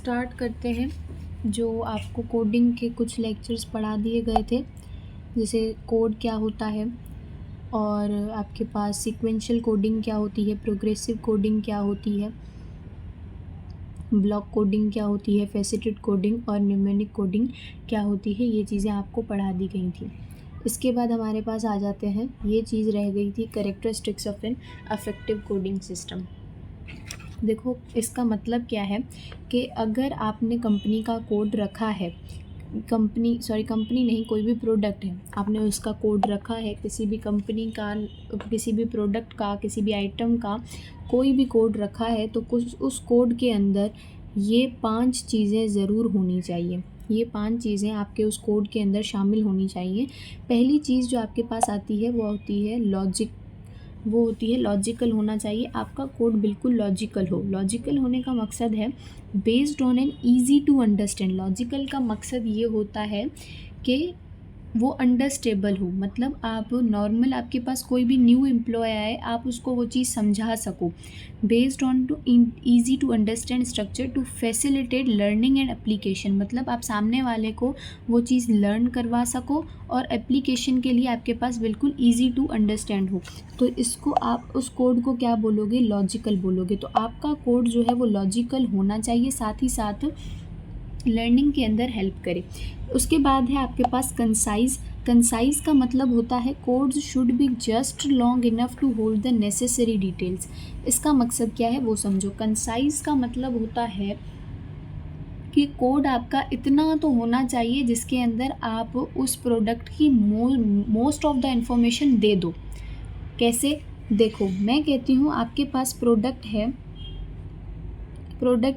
Start करते हैं। जो आपको कोडिंग के कुछ लेक्चर्स पढ़ा दिए गए थे, जैसे कोड क्या होता है और आपके पास सीक्वेंशियल कोडिंग क्या होती है, प्रोग्रेसिव कोडिंग क्या होती है, ब्लॉक कोडिंग क्या होती है, फेसेटेड कोडिंग और न्यूमेरिक कोडिंग क्या होती है, ये चीज़ें आपको पढ़ा दी गई थी। इसके बाद हमारे पास आ जाते हैं, ये चीज़ रह गई थी characteristics of an affective coding system. देखो इसका मतलब क्या है कि अगर आपने कंपनी का कोड रखा है, कंपनी नहीं, कोई भी प्रोडक्ट है, आपने उसका कोड रखा है, किसी भी कंपनी का, किसी भी प्रोडक्ट का, किसी भी आइटम का कोई भी कोड रखा है, तो कुछ उस कोड के अंदर ये 5 चीज़ें ज़रूर होनी चाहिए। ये 5 चीज़ें आपके उस कोड के अंदर शामिल होनी चाहिए। पहली चीज़ जो आपके पास आती है वो होती है लॉजिक, वो होती है लॉजिकल होना चाहिए। आपका कोड बिल्कुल लॉजिकल हो। लॉजिकल होने का मकसद है based on an easy to understand. Logical का मकसद ये होता है कि वो अंडरस्टेबल हो, मतलब आप नॉर्मल, आपके पास कोई भी न्यू एम्प्लॉय आए, आप उसको वो चीज़ समझा सको। Based on to easy to understand structure to facilitate learning and application, मतलब आप सामने वाले को वो चीज़ लर्न करवा सको और एप्लीकेशन के लिए आपके पास बिल्कुल ईजी टू अंडरस्टैंड हो। तो इसको आप उस कोड को क्या बोलोगे? लॉजिकल बोलोगे। तो आपका कोड जो है वो लॉजिकल होना चाहिए, साथ ही साथ लर्निंग के अंदर हेल्प करे। उसके बाद है आपके पास कंसाइज। कंसाइज का मतलब होता है codes should be just long enough to hold the necessary details. इसका मकसद क्या है वो समझो। कंसाइज का मतलब होता है कि कोड आपका इतना तो होना चाहिए जिसके अंदर आप उस प्रोडक्ट की मोस्ट ऑफ द इंफॉर्मेशन दे दो। कैसे? देखो, मैं कहती हूँ आपके पास प्रोडक्ट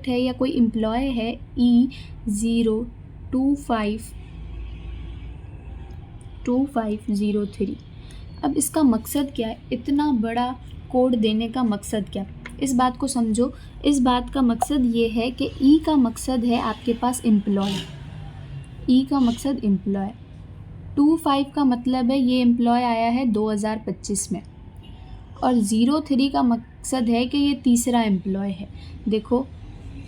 है या कोई एम्प्लॉय है E02503। अब इसका मकसद क्या है? इतना बड़ा कोड देने का मकसद क्या? इस बात को समझो। इस बात का मकसद ये है कि ई का मकसद है आपके पास एम्प्लॉय, ई का मकसद एम्प्लॉय, 25 का मतलब है ये एम्प्लॉय आया है 2025 में, और 03 का मकसद है कि ये तीसरा एम्प्लॉय है। देखो,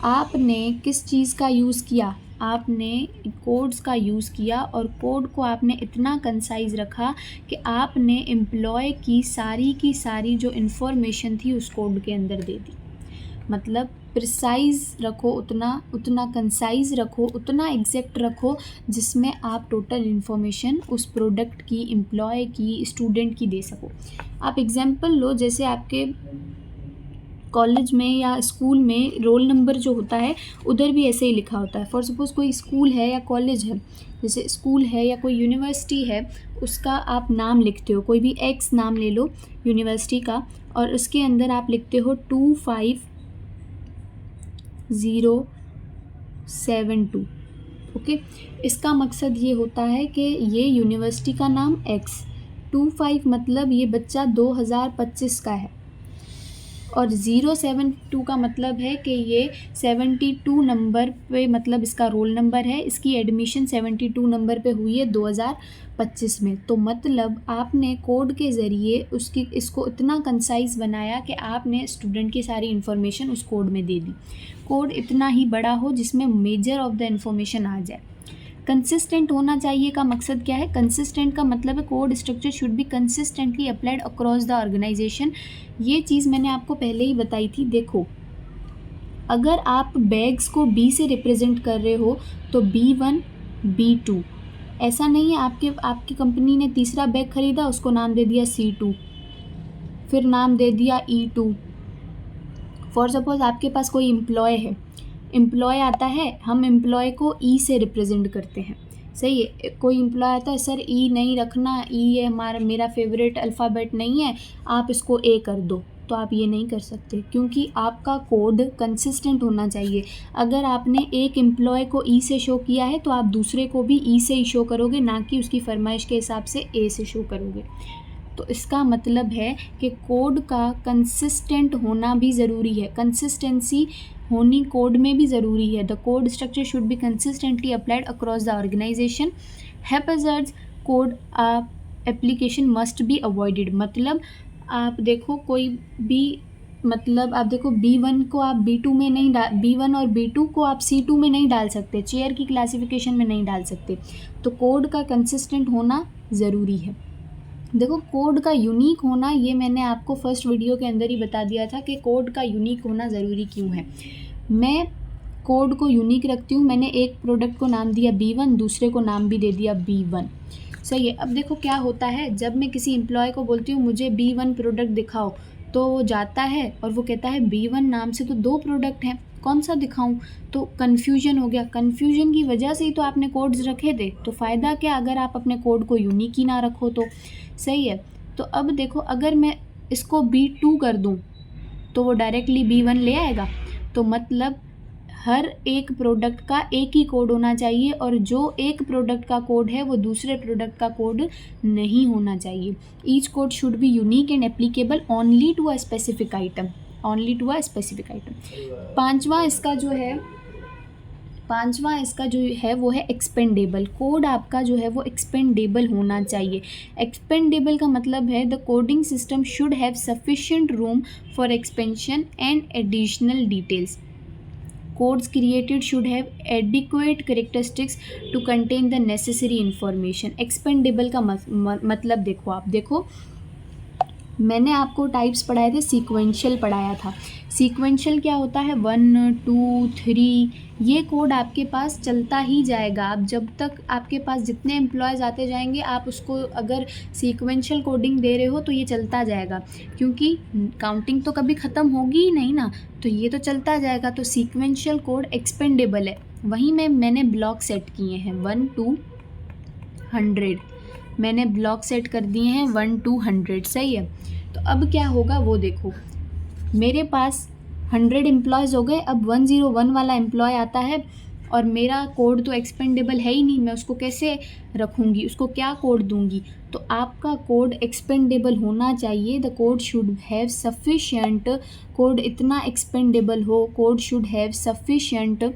आपने किस चीज़ का यूज़ किया? आपने कोड्स का यूज़ किया, और कोड को आपने इतना कंसाइज रखा कि आपने एम्प्लॉय की सारी जो इन्फॉर्मेशन थी उस कोड के अंदर दे दी। मतलब प्रिसाइज रखो, उतना कंसाइज रखो, उतना एग्जैक्ट रखो जिसमें आप टोटल इन्फॉर्मेशन उस प्रोडक्ट की, एम्प्लॉय की, स्टूडेंट की दे सको। आप एग्जांपल लो, जैसे आपके कॉलेज में या स्कूल में रोल नंबर जो होता है उधर भी ऐसे ही लिखा होता है। फॉर सपोज़ कोई स्कूल है या कॉलेज है, जैसे स्कूल है या कोई यूनिवर्सिटी है, उसका आप नाम लिखते हो, कोई भी एक्स नाम ले लो यूनिवर्सिटी का, और उसके अंदर आप लिखते हो 25072। ओके, इसका मकसद ये होता है कि ये यूनिवर्सिटी का नाम एक्स, 25 मतलब ये बच्चा 2025 का है, और 072 का मतलब है कि ये 72 नंबर पे, मतलब इसका रोल नंबर है, इसकी एडमिशन 72 नंबर पे हुई है 2025 में। तो मतलब आपने कोड के ज़रिए इसको इतना कंसाइज बनाया कि आपने स्टूडेंट की सारी इन्फॉर्मेशन उस कोड में दे दी। कोड इतना ही बड़ा हो जिसमें मेजर ऑफ द इन्फॉर्मेशन आ जाए। कंसिस्टेंट होना चाहिए का मकसद क्या है? कंसिस्टेंट का मतलब है code structure should be consistently applied across the organisation. ये चीज़ मैंने आपको पहले ही बताई थी। देखो, अगर आप बैग्स को बी से रिप्रेजेंट कर रहे हो तो B1 B2, ऐसा नहीं है आपकी कंपनी ने तीसरा बैग खरीदा, उसको नाम दे दिया C2, फिर नाम दे दिया E2। फॉर सपोज आपके पास कोई एम्प्लॉय है, एम्प्लॉय आता है, हम एम्प्लॉय को ई से रिप्रेजेंट करते हैं। सही है, कोई एम्प्लॉय आता है, सर ई नहीं रखना, ई ये मेरा फेवरेट अल्फ़ाबेट नहीं है, आप इसको ए कर दो। तो आप ये नहीं कर सकते, क्योंकि आपका कोड कंसिस्टेंट होना चाहिए। अगर आपने एक एम्प्लॉय को ई से शो किया है तो आप दूसरे को भी ई से ही शो करोगे, ना कि उसकी फरमाइश के हिसाब से ए से शो करोगे। तो इसका मतलब है कि कोड का कंसिस्टेंट होना भी ज़रूरी है। कंसिस्टेंसी होनी कोड में भी ज़रूरी है। The code structure should be consistently applied across the organisation. Haphazards code application must be avoided. मतलब आप देखो, कोई भी मतलब आप देखो B1 को आप B2 में नहीं डाल, B1 और B2 को आप C2 में नहीं डाल सकते, चेयर की क्लासिफिकेशन में नहीं डाल सकते। तो कोड का कंसिस्टेंट होना ज़रूरी है। देखो कोड का यूनिक होना, ये मैंने आपको फर्स्ट वीडियो के अंदर ही बता दिया था कि कोड का यूनिक होना ज़रूरी क्यों है। मैं कोड को यूनिक रखती हूँ। मैंने एक प्रोडक्ट को नाम दिया B1, दूसरे को नाम भी दे दिया B1। सही है। अब देखो क्या होता है, जब मैं किसी एम्प्लॉय को बोलती हूँ मुझे B1 प्रोडक्ट दिखाओ, तो वो जाता है और वो कहता है B1 नाम से तो 2 प्रोडक्ट हैं, कौन सा दिखाऊं। तो कन्फ्यूजन हो गया। कन्फ्यूजन की वजह से ही तो आपने कोड्स रखे थे। तो फ़ायदा क्या अगर आप अपने कोड को यूनिक ही ना रखो तो। सही है। तो अब देखो अगर मैं इसको B2 कर दूं तो वो डायरेक्टली B1 ले आएगा। तो मतलब हर एक प्रोडक्ट का एक ही कोड होना चाहिए, और जो एक प्रोडक्ट का कोड है वो दूसरे प्रोडक्ट का कोड नहीं होना चाहिए। Each code should be unique and applicable only to a specific item, only to a specific item. पांचवा इसका जो है वो है एक्सपेंडेबल। कोड आपका जो है वो एक्सपेंडेबल होना चाहिए। एक्सपेंडेबल का मतलब है the coding system should have sufficient room for expansion and additional details. Codes created should have adequate characteristics to contain the necessary information. Expandable का मतलब देखो, आप देखो मैंने आपको टाइप्स पढ़ाए थे, सीक्वेंशियल पढ़ाया था। सीक्वेंशियल क्या होता है, 1 2 3, ये कोड आपके पास चलता ही जाएगा। आप जब तक आपके पास जितने एम्प्लॉयज़ आते जाएंगे, आप उसको अगर सीक्वेंशियल कोडिंग दे रहे हो तो ये चलता जाएगा, क्योंकि काउंटिंग तो कभी ख़त्म होगी ही नहीं ना, तो ये तो चलता जाएगा। तो सीक्वेंशियल कोड एक्सपेंडेबल है। वहीं में मैंने ब्लॉक सेट किए हैं 1 to 100, मैंने ब्लॉक सेट कर दिए हैं 1 to 100। सही है। तो अब क्या होगा वो देखो, मेरे पास 100 एम्प्लॉयज़ हो गए। अब 101 वाला एम्प्लॉय आता है और मेरा कोड तो एक्सपेंडेबल है ही नहीं, मैं उसको कैसे रखूँगी, उसको क्या कोड दूँगी। तो आपका कोड एक्सपेंडेबल होना चाहिए। The code should have sufficient, code इतना एक्सपेंडेबल हो, code should have sufficient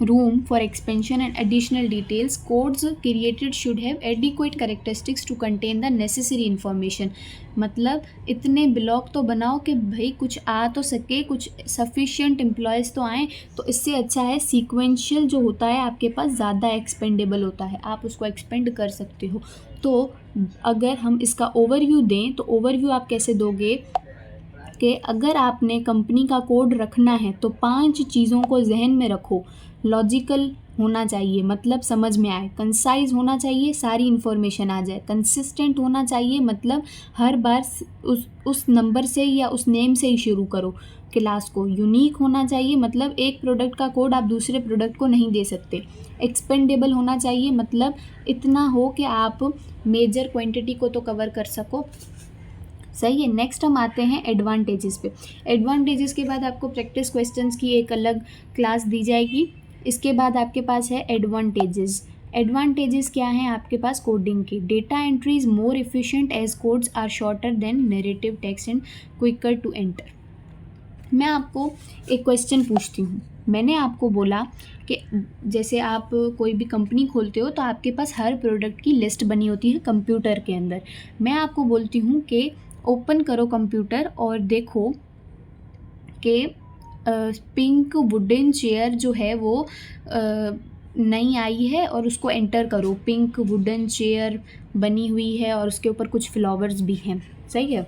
room for expansion and additional details. Codes created should have adequate characteristics to contain the necessary information. मतलब इतने block तो बनाओ कि भाई कुछ आ तो सके, कुछ सफिशिएंट एम्प्लॉयज़ तो आएँ। तो इससे अच्छा है सीक्वेंशियल जो होता है आपके पास ज़्यादा एक्सपेंडेबल होता है, आप उसको एक्सपेंड कर सकते हो। तो अगर हम इसका ओवरव्यू दें तो ओवरव्यू आप कैसे दोगे कि अगर आपने कंपनी का कोड रखना है तो 5 चीज़ों को जहन में रखो। लॉजिकल होना चाहिए, मतलब समझ में आए। कंसाइज होना चाहिए, सारी इन्फॉर्मेशन आ जाए। कंसिस्टेंट होना चाहिए, मतलब हर बार उस नंबर से या उस नेम से ही शुरू करो क्लास को। यूनिक होना चाहिए, मतलब एक प्रोडक्ट का कोड आप दूसरे प्रोडक्ट को नहीं दे सकते। एक्सपेंडेबल होना चाहिए, मतलब इतना हो कि आप मेजर क्वांटिटी को तो कवर कर सको। सही है। नेक्स्ट हम आते हैं एडवांटेजेस पे। एडवांटेजेस के बाद आपको प्रैक्टिस क्वेश्चंस की एक अलग क्लास दी जाएगी। इसके बाद आपके पास है एडवांटेजेस। एडवांटेजेस क्या हैं आपके पास कोडिंग के? Data entry is more efficient as codes are shorter than narrative text and quicker to enter. मैं आपको एक क्वेश्चन पूछती हूँ। मैंने आपको बोला कि जैसे आप कोई भी कंपनी खोलते हो तो आपके पास हर प्रोडक्ट की लिस्ट बनी होती है कंप्यूटर के अंदर। मैं आपको बोलती हूँ कि ओपन करो कंप्यूटर और देखो कि पिंक वुडन चेयर जो है वो नई आई है और उसको एंटर करो। पिंक वुडन चेयर बनी हुई है और उसके ऊपर कुछ फ्लावर्स भी हैं। सही है।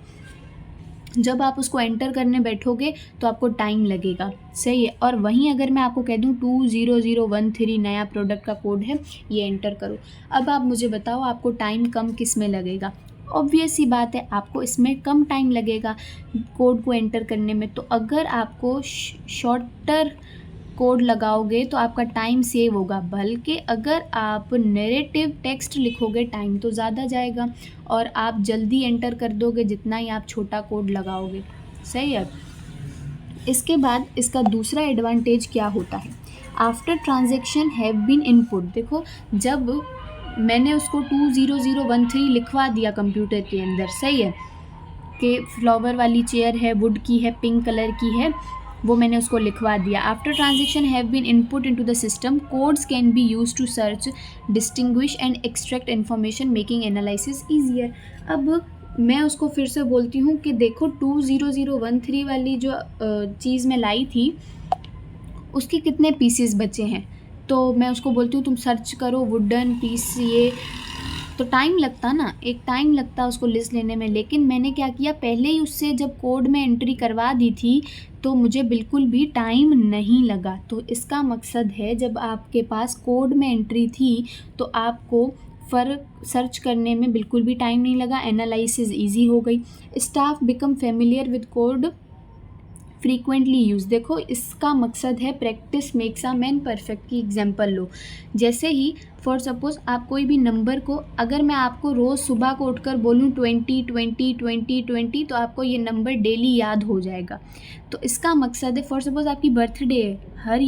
जब आप उसको एंटर करने बैठोगे तो आपको टाइम लगेगा। सही है। और वहीं अगर मैं आपको कह दूं 20013 नया प्रोडक्ट का कोड है, ये एंटर करो। अब आप मुझे बताओ आपको टाइम कम किस में लगेगा? ऑब्वियस सी बात है, आपको इसमें कम टाइम लगेगा कोड को एंटर करने में। तो अगर आपको शॉर्टर कोड लगाओगे तो आपका टाइम सेव होगा, बल्कि अगर आप नैरेटिव टेक्स्ट लिखोगे टाइम तो ज़्यादा जाएगा और आप जल्दी एंटर कर दोगे जितना ही आप छोटा कोड लगाओगे। सही है। इसके बाद इसका दूसरा एडवांटेज क्या होता है? After transaction have been input. देखो जब मैंने उसको 20013 लिखवा दिया कंप्यूटर के अंदर, सही है, कि फ्लावर वाली चेयर है, वुड की है, पिंक कलर की है, वो मैंने उसको लिखवा दिया। After transaction have been input into the system, codes can be use to search, distinguish and extract information, making analysis easier. अब मैं उसको फिर से बोलती हूँ कि देखो 20013 वाली जो चीज़ मैं लाई थी उसके कितने पीसेस बचे हैं। तो मैं उसको बोलती हूँ तुम सर्च करो वुडन पीस, ये तो टाइम लगता ना, एक टाइम लगता उसको लिस्ट लेने में। लेकिन मैंने क्या किया, पहले ही उससे जब कोड में एंट्री करवा दी थी तो मुझे बिल्कुल भी टाइम नहीं लगा। तो इसका मकसद है जब आपके पास कोड में एंट्री थी तो आपको फ़र्क सर्च करने में बिल्कुल भी टाइम नहीं लगा, एनालिसिस ईजी हो गई। Staff become familiar with code frequently use, देखो इसका मकसद है practice makes a man perfect की एग्जांपल लो। जैसे ही फॉर सपोज़ आप कोई भी नंबर को, अगर मैं आपको रोज़ सुबह को उठकर बोलूँ 20 20 20 20 तो आपको ये नंबर डेली याद हो जाएगा। तो इसका मकसद है, फॉर सपोज़ आपकी बर्थडे है, हर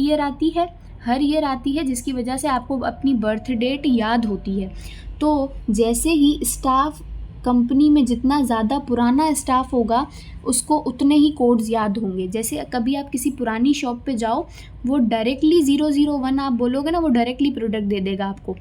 ईयर आती है जिसकी वजह से आपको अपनी बर्थ डेट याद होती है। तो जैसे ही स्टाफ कंपनी में जितना ज़्यादा पुराना स्टाफ होगा उसको उतने ही कोड्स याद होंगे। जैसे कभी आप किसी पुरानी शॉप पे जाओ, वो डायरेक्टली 001 आप बोलोगे ना, वो डायरेक्टली प्रोडक्ट दे देगा आपको।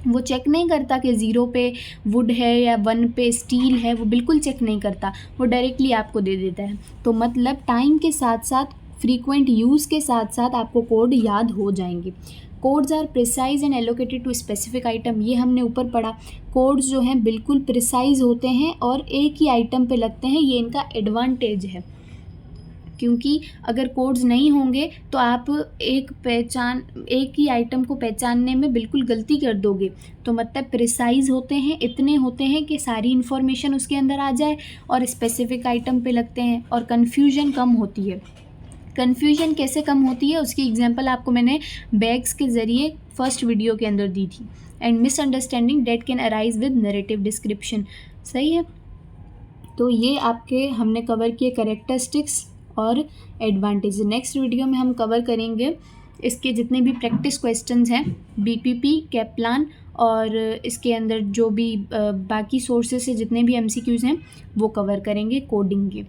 वो चेक नहीं करता कि 0 पे वुड है या 1 पे स्टील है, वो बिल्कुल चेक नहीं करता, वो डायरेक्टली आपको दे देता है। तो मतलब टाइम के साथ साथ फ्रीक्वेंट यूज़ के साथ साथ आपको कोड याद हो जाएंगे। Codes are precise and allocated to specific item, ये हमने ऊपर पढ़ा। कोड्स जो हैं बिल्कुल प्रिसाइज होते हैं और एक ही आइटम पे लगते हैं, ये इनका एडवांटेज है। क्योंकि अगर कोड्स नहीं होंगे तो आप एक ही आइटम को पहचानने में बिल्कुल गलती कर दोगे। तो मतलब प्रिसाइज होते हैं, इतने होते हैं कि सारी इन्फॉर्मेशन उसके अंदर आ जाए और स्पेसिफिक आइटम पे लगते हैं, और कन्फ्यूजन कम होती है। कन्फ्यूजन कैसे कम होती है उसकी एग्जांपल आपको मैंने बैग्स के ज़रिए फर्स्ट वीडियो के अंदर दी थी। And misunderstanding date can arise with narrative description, सही है। तो ये आपके हमने कवर किए कैरेक्टरिस्टिक्स और एडवांटेज। नेक्स्ट वीडियो में हम कवर करेंगे इसके जितने भी प्रैक्टिस क्वेश्चंस हैं, बीपीपी, कैप्लान, और इसके अंदर जो भी बाकी सोर्सेस से जितने भी एमसीक्यूज़ हैं वो कवर करेंगे कोडिंग के।